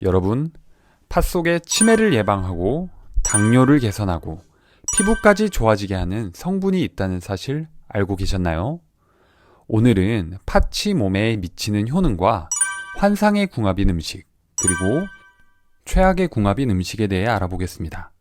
여러분, 팥 속에 치매를 예방하고 당뇨를 개선하고 피부까지 좋아지게 하는 성분이 있다는 사실 알고 계셨나요? 오늘은 팥이 몸에 미치는 효능과 환상의 궁합인 음식, 그리고 최악의 궁합인 음식에 대해 알아보겠습니다.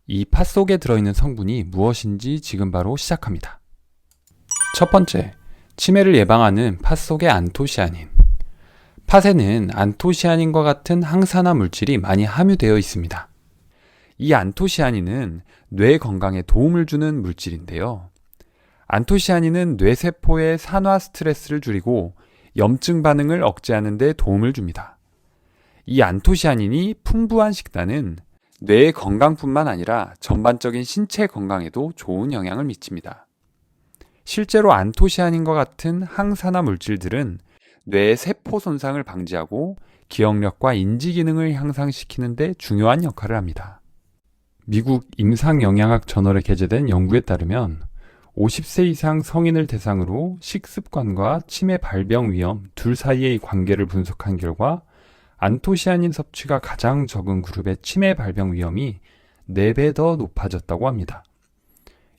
이 팥 속에 들어있는 성분이 무엇인지 지금 바로 시작합니다. 첫 번째, 치매를 예방하는 팥 속의 안토시아닌. 팥에는 안토시아닌과 같은 항산화 물질이 많이 함유되어 있습니다. 이 안토시아닌은 뇌 건강에 도움을 주는 물질인데요. 안토시아닌은 뇌세포의 산화 스트레스를 줄이고 염증 반응을 억제하는 데 도움을 줍니다. 이 안토시아닌이 풍부한 식단은 뇌의 건강뿐만 아니라 전반적인 신체 건강에도 좋은 영향을 미칩니다. 실제로 안토시아닌과 같은 항산화 물질들은 뇌의 세포 손상을 방지하고 기억력과 인지 기능을 향상시키는 데 중요한 역할을 합니다. 미국 임상영양학 저널에 게재된 연구에 따르면 50세 이상 성인을 대상으로 식습관과 치매 발병 위험 둘 사이의 관계를 분석한 결과 안토시아닌 섭취가 가장 적은 그룹의 치매 발병 위험이 4배 더 높아졌다고 합니다.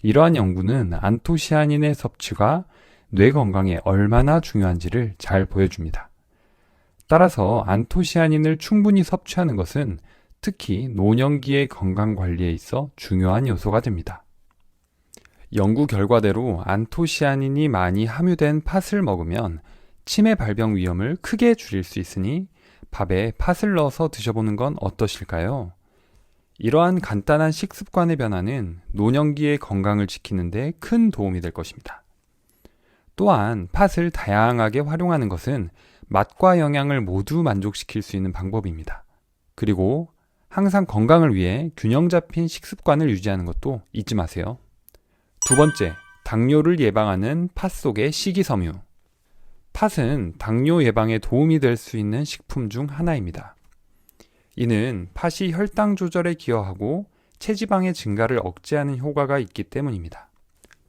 이러한 연구는 안토시아닌의 섭취가 뇌 건강에 얼마나 중요한지를 잘 보여줍니다. 따라서 안토시아닌을 충분히 섭취하는 것은 특히 노년기의 건강 관리에 있어 중요한 요소가 됩니다. 연구 결과대로 안토시아닌이 많이 함유된 팥을 먹으면 치매 발병 위험을 크게 줄일 수 있으니 밥에 팥을 넣어서 드셔보는 건 어떠실까요? 이러한 간단한 식습관의 변화는 노년기의 건강을 지키는 데 큰 도움이 될 것입니다. 또한 팥을 다양하게 활용하는 것은 맛과 영양을 모두 만족시킬 수 있는 방법입니다. 그리고 항상 건강을 위해 균형 잡힌 식습관을 유지하는 것도 잊지 마세요. 두 번째, 당뇨를 예방하는 팥 속의 식이섬유. 팥은 당뇨 예방에 도움이 될 수 있는 식품 중 하나입니다. 이는 팥이 혈당 조절에 기여하고 체지방의 증가를 억제하는 효과가 있기 때문입니다.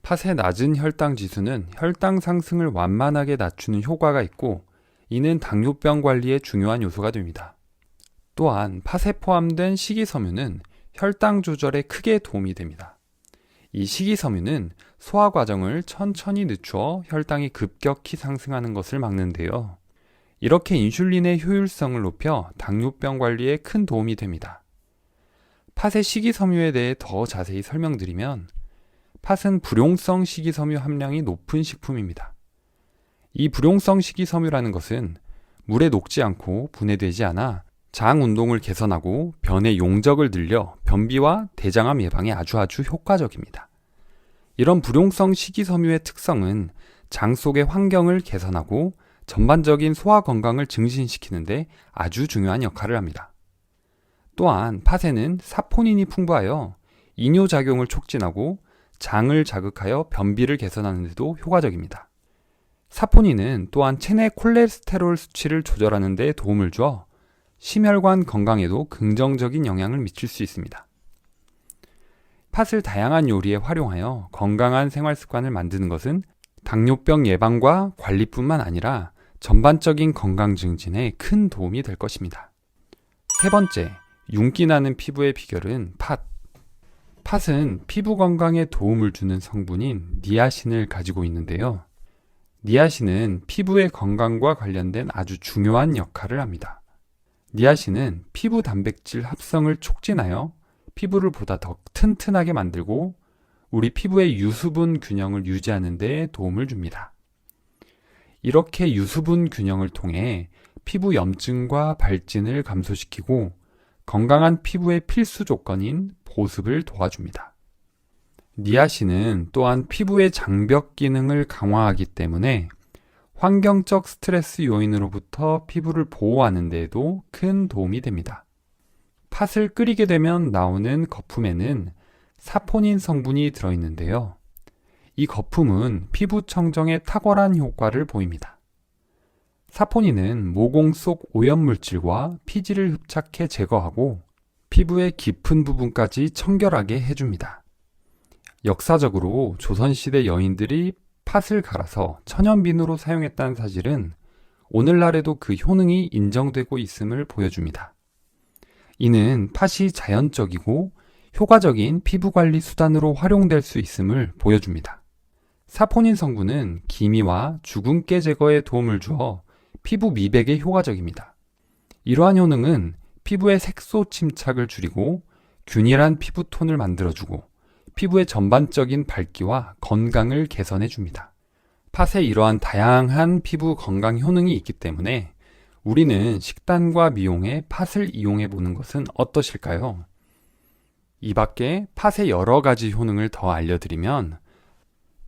팥의 낮은 혈당 지수는 혈당 상승을 완만하게 낮추는 효과가 있고, 이는 당뇨병 관리에 중요한 요소가 됩니다. 또한 팥에 포함된 식이섬유는 혈당 조절에 크게 도움이 됩니다. 이 식이섬유는 소화 과정을 천천히 늦추어 혈당이 급격히 상승하는 것을 막는데요. 이렇게 인슐린의 효율성을 높여 당뇨병 관리에 큰 도움이 됩니다. 팥의 식이섬유에 대해 더 자세히 설명드리면, 팥은 불용성 식이섬유 함량이 높은 식품입니다. 이 불용성 식이섬유라는 것은 물에 녹지 않고 분해되지 않아 장 운동을 개선하고 변의 용적을 늘려 변비와 대장암 예방에 아주 효과적입니다. 이런 불용성 식이섬유의 특성은 장 속의 환경을 개선하고 전반적인 소화 건강을 증진시키는 데 아주 중요한 역할을 합니다. 또한 팥에는 사포닌이 풍부하여 이뇨작용을 촉진하고 장을 자극하여 변비를 개선하는 데도 효과적입니다. 사포닌은 또한 체내 콜레스테롤 수치를 조절하는 데 도움을 주어 심혈관 건강에도 긍정적인 영향을 미칠 수 있습니다. 팥을 다양한 요리에 활용하여 건강한 생활 습관을 만드는 것은 당뇨병 예방과 관리뿐만 아니라 전반적인 건강 증진에 큰 도움이 될 것입니다. 세 번째, 윤기 나는 피부의 비결은 팥. 팥은 피부 건강에 도움을 주는 성분인 니아신을 가지고 있는데요. 니아신은 피부의 건강과 관련된 아주 중요한 역할을 합니다. 니아신은 피부 단백질 합성을 촉진하여 피부를 보다 더 튼튼하게 만들고 우리 피부의 유수분 균형을 유지하는 데 도움을 줍니다. 이렇게 유수분 균형을 통해 피부 염증과 발진을 감소시키고 건강한 피부의 필수 조건인 보습을 도와줍니다. 니아신은 또한 피부의 장벽 기능을 강화하기 때문에 환경적 스트레스 요인으로부터 피부를 보호하는 데에도 큰 도움이 됩니다. 팥을 끓이게 되면 나오는 거품에는 사포닌 성분이 들어있는데요. 이 거품은 피부 청정에 탁월한 효과를 보입니다. 사포닌은 모공 속 오염물질과 피지를 흡착해 제거하고 피부의 깊은 부분까지 청결하게 해줍니다. 역사적으로 조선시대 여인들이 팥을 갈아서 천연비누로 사용했다는 사실은 오늘날에도 그 효능이 인정되고 있음을 보여줍니다. 이는 팥이 자연적이고 효과적인 피부 관리 수단으로 활용될 수 있음을 보여줍니다. 사포닌 성분은 기미와 주근깨 제거에 도움을 주어 피부 미백에 효과적입니다. 이러한 효능은 피부의 색소 침착을 줄이고 균일한 피부톤을 만들어주고 피부의 전반적인 밝기와 건강을 개선해 줍니다. 팥에 이러한 다양한 피부 건강 효능이 있기 때문에 우리는 식단과 미용에 팥을 이용해 보는 것은 어떠실까요? 이 밖에 팥의 여러 가지 효능을 더 알려드리면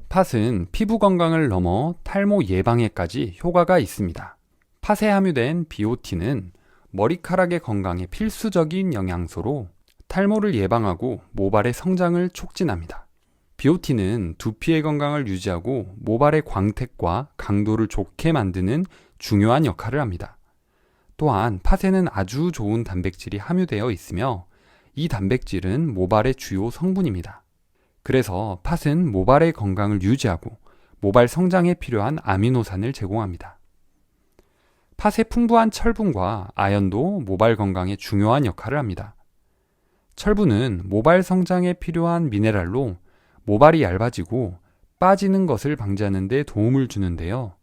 팥은 피부 건강을 넘어 탈모 예방에까지 효과가 있습니다. 팥에 함유된 비오틴은 머리카락의 건강에 필수적인 영양소로 탈모를 예방하고 모발의 성장을 촉진합니다. 비오틴은 두피의 건강을 유지하고 모발의 광택과 강도를 좋게 만드는 중요한 역할을 합니다. 또한 팥에는 아주 좋은 단백질이 함유되어 있으며 이 단백질은 모발의 주요 성분입니다. 그래서 팥은 모발의 건강을 유지하고 모발 성장에 필요한 아미노산을 제공합니다. 팥의 풍부한 철분과 아연도 모발 건강에 중요한 역할을 합니다. 철분은 모발 성장에 필요한 미네랄로 모발이 얇아지고 빠지는 것을 방지하는 데 도움을 주는데요.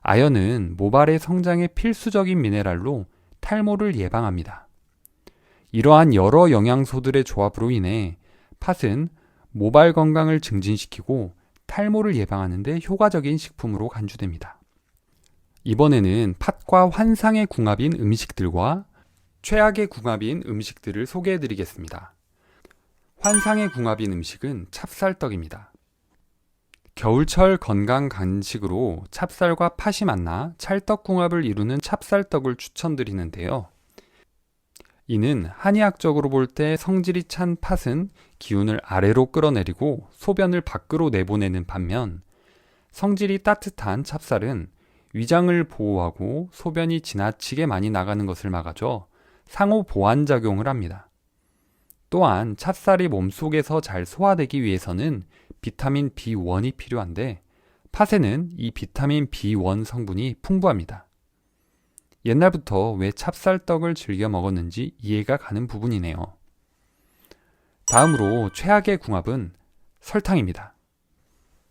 아연은 모발의 성장에 필수적인 미네랄로 탈모를 예방합니다. 이러한 여러 영양소들의 조합으로 인해 팥은 모발 건강을 증진시키고 탈모를 예방하는 데 효과적인 식품으로 간주됩니다. 이번에는 팥과 환상의 궁합인 음식들과 최악의 궁합인 음식들을 소개해 드리겠습니다. 환상의 궁합인 음식은 찹쌀떡입니다. 겨울철 건강 간식으로 찹쌀과 팥이 만나 찰떡궁합을 이루는 찹쌀떡을 추천드리는데요. 이는 한의학적으로 볼 때 성질이 찬 팥은 기운을 아래로 끌어내리고 소변을 밖으로 내보내는 반면 성질이 따뜻한 찹쌀은 위장을 보호하고 소변이 지나치게 많이 나가는 것을 막아줘 상호 보완 작용을 합니다. 또한 찹쌀이 몸속에서 잘 소화되기 위해서는 비타민 B1이 필요한데 팥에는 이 비타민 B1 성분이 풍부합니다. 옛날부터 왜 찹쌀떡을 즐겨 먹었는지 이해가 가는 부분이네요. 다음으로 최악의 궁합은 설탕입니다.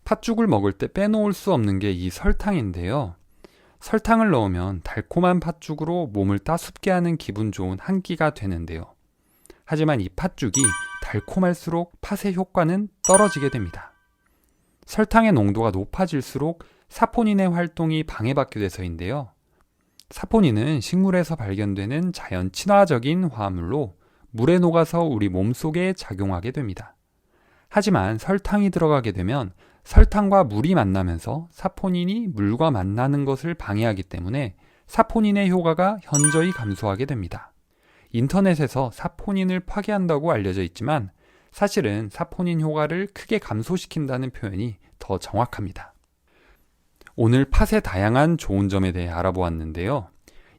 팥죽을 먹을 때 빼놓을 수 없는 게 이 설탕인데요. 설탕을 넣으면 달콤한 팥죽으로 몸을 따숩게 하는 기분 좋은 한 끼가 되는데요. 하지만 이 팥죽이 달콤할수록 팥의 효과는 떨어지게 됩니다. 설탕의 농도가 높아질수록 사포닌의 활동이 방해받게 돼서인데요. 사포닌은 식물에서 발견되는 자연 친화적인 화합물로 물에 녹아서 우리 몸속에 작용하게 됩니다. 하지만 설탕이 들어가게 되면 설탕과 물이 만나면서 사포닌이 물과 만나는 것을 방해하기 때문에 사포닌의 효과가 현저히 감소하게 됩니다. 인터넷에서 사포닌을 파괴한다고 알려져 있지만 사실은 사포닌 효과를 크게 감소시킨다는 표현이 더 정확합니다. 오늘 팥의 다양한 좋은 점에 대해 알아보았는데요.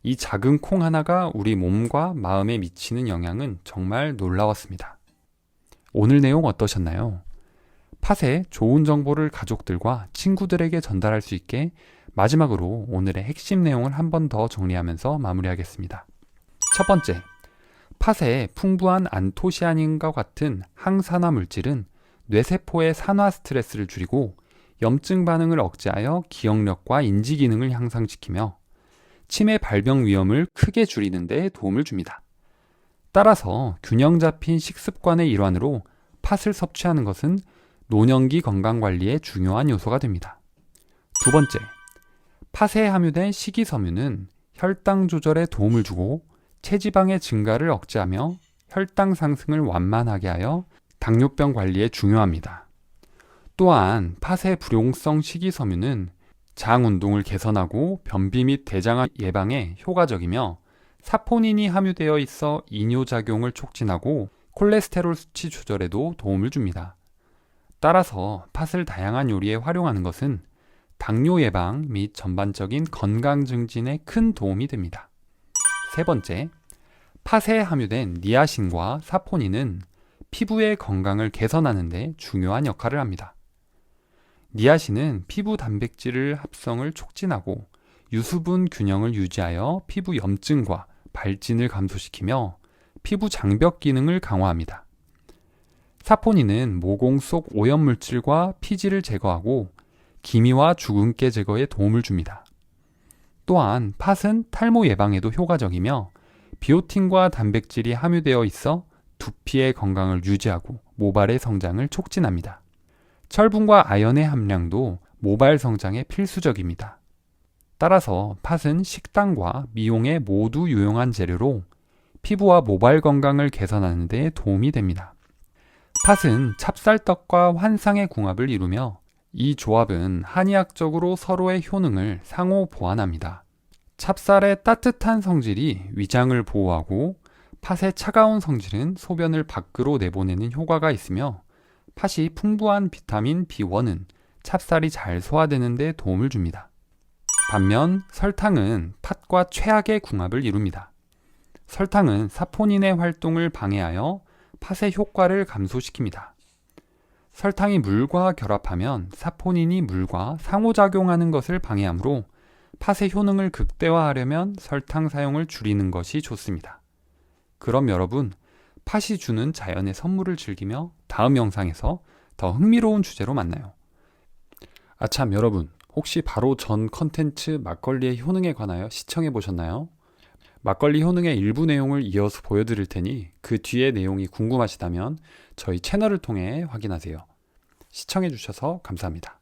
이 작은 콩 하나가 우리 몸과 마음에 미치는 영향은 정말 놀라웠습니다. 오늘 내용 어떠셨나요? 팥의 좋은 정보를 가족들과 친구들에게 전달할 수 있게 마지막으로 오늘의 핵심 내용을 한 번 더 정리하면서 마무리하겠습니다. 첫 번째, 팥에 풍부한 안토시아닌과 같은 항산화 물질은 뇌세포의 산화 스트레스를 줄이고 염증 반응을 억제하여 기억력과 인지 기능을 향상시키며 치매 발병 위험을 크게 줄이는 데 도움을 줍니다. 따라서 균형 잡힌 식습관의 일환으로 팥을 섭취하는 것은 노년기 건강관리에 중요한 요소가 됩니다. 두 번째, 팥에 함유된 식이섬유는 혈당 조절에 도움을 주고 체지방의 증가를 억제하며 혈당 상승을 완만하게 하여 당뇨병 관리에 중요합니다. 또한 팥의 불용성 식이섬유는 장 운동을 개선하고 변비 및 대장암 예방에 효과적이며 사포닌이 함유되어 있어 이뇨작용을 촉진하고 콜레스테롤 수치 조절에도 도움을 줍니다. 따라서 팥을 다양한 요리에 활용하는 것은 당뇨 예방 및 전반적인 건강 증진에 큰 도움이 됩니다. 세 번째, 팥에 함유된 니아신과 사포닌은 피부의 건강을 개선하는 데 중요한 역할을 합니다. 니아신은 피부 단백질을 합성을 촉진하고 유수분 균형을 유지하여 피부 염증과 발진을 감소시키며 피부 장벽 기능을 강화합니다. 사포닌은 모공 속 오염물질과 피지를 제거하고 기미와 주근깨 제거에 도움을 줍니다. 또한 팥은 탈모 예방에도 효과적이며 비오틴과 단백질이 함유되어 있어 두피의 건강을 유지하고 모발의 성장을 촉진합니다. 철분과 아연의 함량도 모발 성장에 필수적입니다. 따라서 팥은 식단과 미용에 모두 유용한 재료로 피부와 모발 건강을 개선하는 데 도움이 됩니다. 팥은 찹쌀떡과 환상의 궁합을 이루며 이 조합은 한의학적으로 서로의 효능을 상호 보완합니다. 찹쌀의 따뜻한 성질이 위장을 보호하고 팥의 차가운 성질은 소변을 밖으로 내보내는 효과가 있으며 팥이 풍부한 비타민 B1은 찹쌀이 잘 소화되는 데 도움을 줍니다. 반면 설탕은 팥과 최악의 궁합을 이룹니다. 설탕은 사포닌의 활동을 방해하여 팥의 효과를 감소시킵니다. 설탕이 물과 결합하면 사포닌이 물과 상호작용하는 것을 방해하므로 팥의 효능을 극대화하려면 설탕 사용을 줄이는 것이 좋습니다. 그럼 여러분, 팥이 주는 자연의 선물을 즐기며 다음 영상에서 더 흥미로운 주제로 만나요. 아참 여러분, 혹시 바로 전 컨텐츠 막걸리의 효능에 관하여 시청해 보셨나요? 막걸리 효능의 일부 내용을 이어서 보여드릴 테니 그 뒤의 내용이 궁금하시다면 저희 채널을 통해 확인하세요. 시청해 주셔서 감사합니다.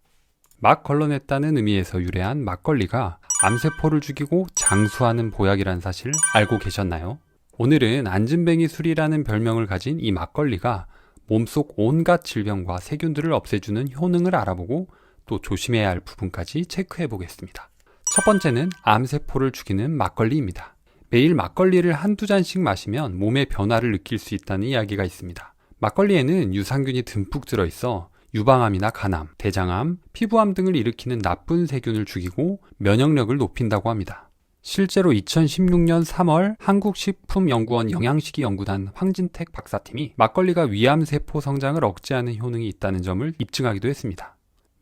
막 걸러냈다는 의미에서 유래한 막걸리가 암세포를 죽이고 장수하는 보약이라는 사실 알고 계셨나요? 오늘은 안진뱅이 술이라는 별명을 가진 이 막걸리가 몸속 온갖 질병과 세균들을 없애주는 효능을 알아보고 또 조심해야 할 부분까지 체크해 보겠습니다. 첫 번째는 암세포를 죽이는 막걸리입니다. 매일 막걸리를 한두 잔씩 마시면 몸의 변화를 느낄 수 있다는 이야기가 있습니다. 막걸리에는 유산균이 듬뿍 들어있어 유방암이나 간암, 대장암, 피부암 등을 일으키는 나쁜 세균을 죽이고 면역력을 높인다고 합니다. 실제로 2016년 3월 한국식품연구원 영양식이 연구단 황진택 박사팀이 막걸리가 위암세포 성장을 억제하는 효능이 있다는 점을 입증하기도 했습니다.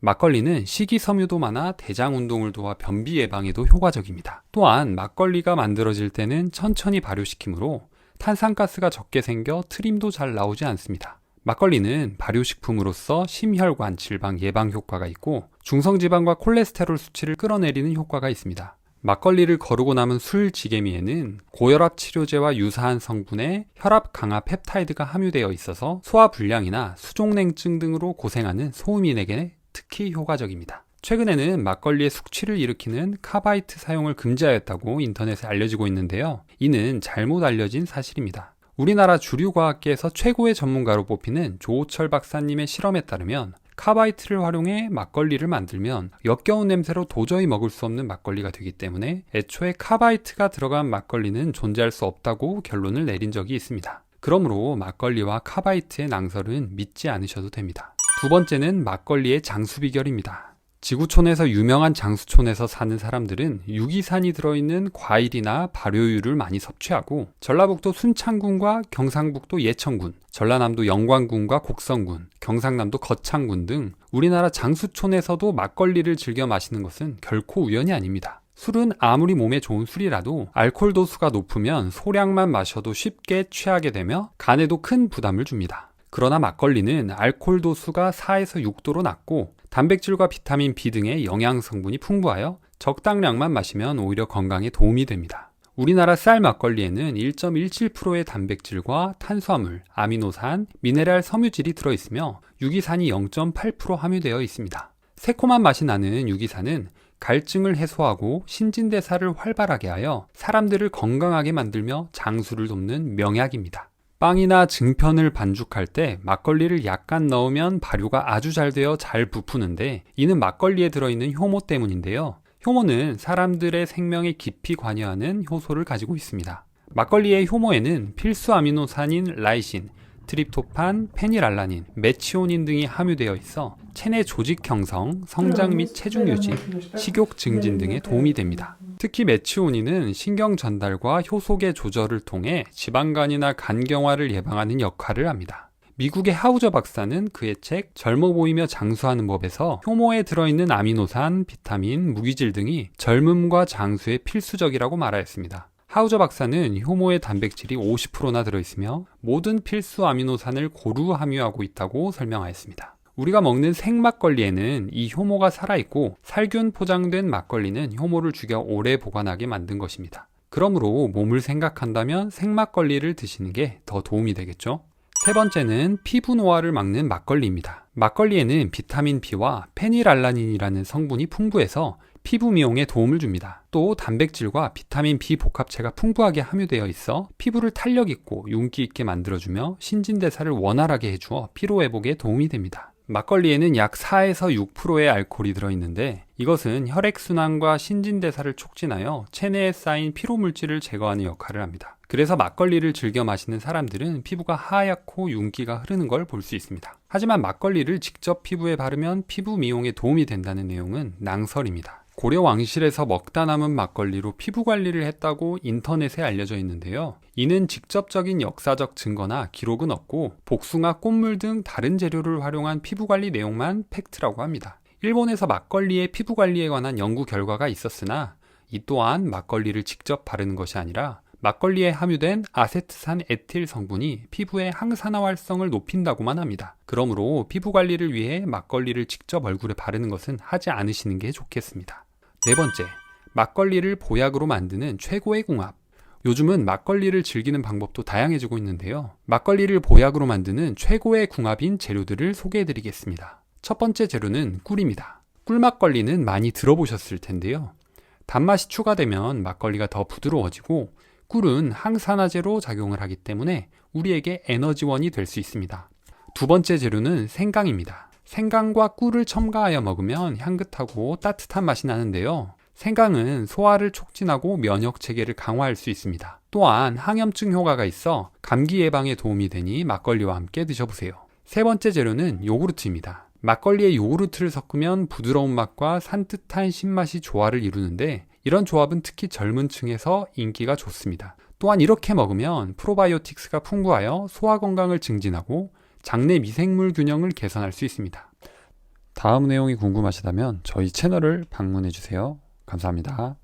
막걸리는 식이섬유도 많아 대장 운동을 도와 변비 예방에도 효과적입니다. 또한 막걸리가 만들어질 때는 천천히 발효시키므로 탄산가스가 적게 생겨 트림도 잘 나오지 않습니다. 막걸리는 발효식품으로서 심혈관 질병 예방 효과가 있고 중성지방과 콜레스테롤 수치를 끌어내리는 효과가 있습니다. 막걸리를 거르고 남은 술 지게미에는 고혈압 치료제와 유사한 성분의 혈압 강화 펩타이드가 함유되어 있어서 소화불량이나 수족냉증 등으로 고생하는 소음인에게 특히 효과적입니다. 최근에는 막걸리의 숙취를 일으키는 카바이트 사용을 금지하였다고 인터넷에 알려지고 있는데요. 이는 잘못 알려진 사실입니다. 우리나라 주류과학계에서 최고의 전문가로 뽑히는 조호철 박사님의 실험에 따르면 카바이트를 활용해 막걸리를 만들면 역겨운 냄새로 도저히 먹을 수 없는 막걸리가 되기 때문에 애초에 카바이트가 들어간 막걸리는 존재할 수 없다고 결론을 내린 적이 있습니다. 그러므로 막걸리와 카바이트의 낭설은 믿지 않으셔도 됩니다. 두 번째는 막걸리의 장수 비결입니다. 지구촌에서 유명한 장수촌에서 사는 사람들은 유기산이 들어있는 과일이나 발효유를 많이 섭취하고 전라북도 순창군과 경상북도 예천군, 전라남도 영광군과 곡성군, 경상남도 거창군 등 우리나라 장수촌에서도 막걸리를 즐겨 마시는 것은 결코 우연이 아닙니다. 술은 아무리 몸에 좋은 술이라도 알코올 도수가 높으면 소량만 마셔도 쉽게 취하게 되며 간에도 큰 부담을 줍니다. 그러나 막걸리는 알코올 도수가 4에서 6도로 낮고 단백질과 비타민 B 등의 영양 성분이 풍부하여 적당량만 마시면 오히려 건강에 도움이 됩니다. 우리나라 쌀 막걸리에는 1.17%의 단백질과 탄수화물, 아미노산, 미네랄 섬유질이 들어있으며 유기산이 0.8% 함유되어 있습니다. 새콤한 맛이 나는 유기산은 갈증을 해소하고 신진대사를 활발하게 하여 사람들을 건강하게 만들며 장수를 돕는 명약입니다. 빵이나 증편을 반죽할 때 막걸리를 약간 넣으면 발효가 아주 잘 되어 잘 부푸는데 이는 막걸리에 들어있는 효모 때문인데요. 효모는 사람들의 생명에 깊이 관여하는 효소를 가지고 있습니다. 막걸리의 효모에는 필수 아미노산인 라이신, 트립토판, 페닐알라닌, 메치오닌 등이 함유되어 있어 체내 조직 형성, 성장 및 체중 유지, 식욕 증진 등에 도움이 됩니다. 특히 메치오닌은 신경 전달과 효소계 조절을 통해 지방간이나 간경화를 예방하는 역할을 합니다. 미국의 하우저 박사는 그의 책 젊어 보이며 장수하는 법에서 효모에 들어있는 아미노산, 비타민, 무기질 등이 젊음과 장수에 필수적이라고 말하였습니다. 하우저 박사는 효모의 단백질이 50%나 들어있으며 모든 필수 아미노산을 고루 함유하고 있다고 설명하였습니다. 우리가 먹는 생막걸리에는 이 효모가 살아있고 살균 포장된 막걸리는 효모를 죽여 오래 보관하게 만든 것입니다. 그러므로 몸을 생각한다면 생막걸리를 드시는 게 더 도움이 되겠죠? 세 번째는 피부 노화를 막는 막걸리입니다. 막걸리에는 비타민 B와 페닐알라닌이라는 성분이 풍부해서 피부 미용에 도움을 줍니다. 또 단백질과 비타민 B 복합체가 풍부하게 함유되어 있어 피부를 탄력 있고 윤기 있게 만들어주며 신진대사를 원활하게 해주어 피로회복에 도움이 됩니다. 막걸리에는 약 4에서 6%의 알코올이 들어있는데 이것은 혈액순환과 신진대사를 촉진하여 체내에 쌓인 피로물질을 제거하는 역할을 합니다. 그래서 막걸리를 즐겨 마시는 사람들은 피부가 하얗고 윤기가 흐르는 걸 볼 수 있습니다. 하지만 막걸리를 직접 피부에 바르면 피부 미용에 도움이 된다는 내용은 낭설입니다. 고려 왕실에서 먹다 남은 막걸리로 피부 관리를 했다고 인터넷에 알려져 있는데요. 이는 직접적인 역사적 증거나 기록은 없고 복숭아, 꽃물 등 다른 재료를 활용한 피부 관리 내용만 팩트라고 합니다. 일본에서 막걸리의 피부 관리에 관한 연구 결과가 있었으나 이 또한 막걸리를 직접 바르는 것이 아니라 막걸리에 함유된 아세트산 에틸 성분이 피부의 항산화 활성을 높인다고만 합니다. 그러므로 피부 관리를 위해 막걸리를 직접 얼굴에 바르는 것은 하지 않으시는 게 좋겠습니다. 네 번째, 막걸리를 보약으로 만드는 최고의 궁합. 요즘은 막걸리를 즐기는 방법도 다양해지고 있는데요. 막걸리를 보약으로 만드는 최고의 궁합인 재료들을 소개해드리겠습니다. 첫 번째 재료는 꿀입니다. 꿀막걸리는 많이 들어보셨을 텐데요. 단맛이 추가되면 막걸리가 더 부드러워지고 꿀은 항산화제로 작용을 하기 때문에 우리에게 에너지원이 될 수 있습니다. 두 번째 재료는 생강입니다. 생강과 꿀을 첨가하여 먹으면 향긋하고 따뜻한 맛이 나는데요. 생강은 소화를 촉진하고 면역 체계를 강화할 수 있습니다. 또한 항염증 효과가 있어 감기 예방에 도움이 되니 막걸리와 함께 드셔보세요. 세 번째 재료는 요구르트입니다. 막걸리에 요구르트를 섞으면 부드러운 맛과 산뜻한 신맛이 조화를 이루는데 이런 조합은 특히 젊은 층에서 인기가 좋습니다. 또한 이렇게 먹으면 프로바이오틱스가 풍부하여 소화 건강을 증진하고 장내 미생물 균형을 개선할 수 있습니다. 다음 내용이 궁금하시다면 저희 채널을 방문해 주세요. 감사합니다.